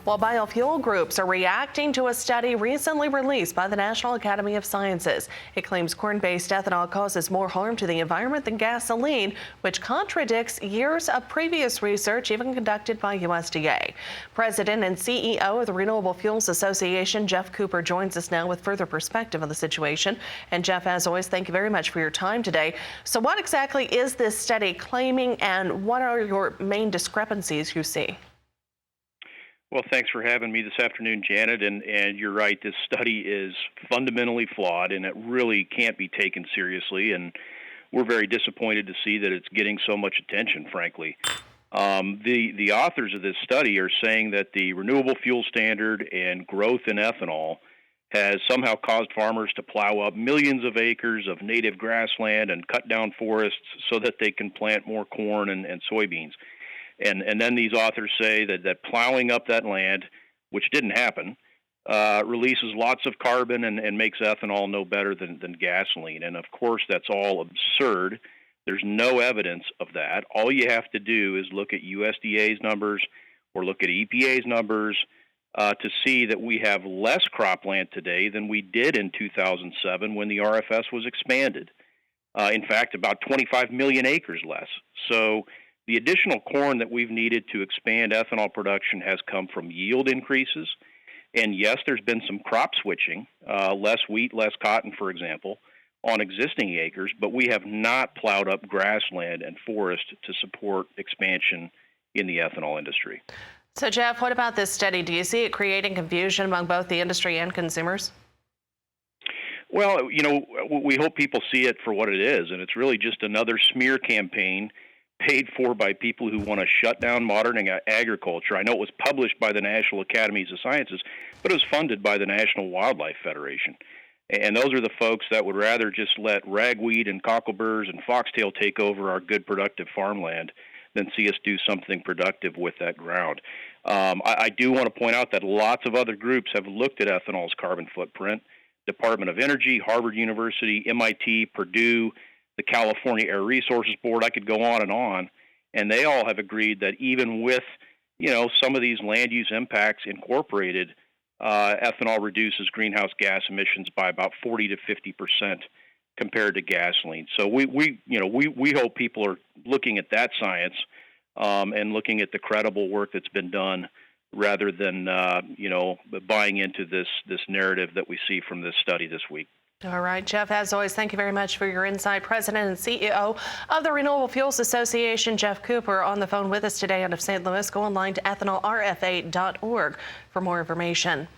While biofuel groups are reacting to a study recently released by the National Academy of Sciences. It claims corn-based ethanol causes more harm to the environment than gasoline, which contradicts years of previous research, even conducted by USDA. President and CEO of the Renewable Fuels Association, Geoff Cooper, joins us now with further perspective on the situation. And Geoff, as always, thank you very much for your time today. So what exactly is this study claiming, and what are your main discrepancies you see? Well, thanks for having me this afternoon, Janet. And you're right, this study is fundamentally flawed, and it really can't be taken seriously. And we're very disappointed to see that it's getting so much attention, frankly. The authors of this study are saying that the Renewable Fuel Standard and growth in ethanol has somehow caused farmers to plow up millions of acres of native grassland and cut down forests so that they can plant more corn and soybeans. And then these authors say that plowing up that land, which didn't happen, releases lots of carbon and makes ethanol no better than gasoline. And of course, that's all absurd. There's no evidence of that. All you have to do is look at USDA's numbers or look at EPA's numbers to see that we have less cropland today than we did in 2007 when the RFS was expanded. In fact, about 25 million acres less. So the additional corn that we've needed to expand ethanol production has come from yield increases. And yes, there's been some crop switching, less wheat, less cotton, for example, on existing acres, but we have not plowed up grassland and forest to support expansion in the ethanol industry. So, Geoff, what about this study? Do you see it creating confusion among both the industry and consumers? Well, we hope people see it for what it is, and it's really just another smear campaign paid for by people who want to shut down modern agriculture. I know it was published by the National Academies of Sciences, but it was funded by the National Wildlife Federation. And those are the folks that would rather just let ragweed and cockleburs and foxtail take over our good, productive farmland than see us do something productive with that ground. I do want to point out that lots of other groups have looked at ethanol's carbon footprint. Department of Energy, Harvard University, MIT, Purdue, the California Air Resources Board, I could go on, and they all have agreed that even with, some of these land use impacts incorporated, ethanol reduces greenhouse gas emissions by about 40 to 50% compared to gasoline. So we hope people are looking at that science and looking at the credible work that's been done rather than buying into this narrative that we see from this study this week. All right, Geoff, as always, thank you very much for your insight. President and CEO of the Renewable Fuels Association, Geoff Cooper, on the phone with us today out of St. Louis. Go online to ethanolrfa.org for more information.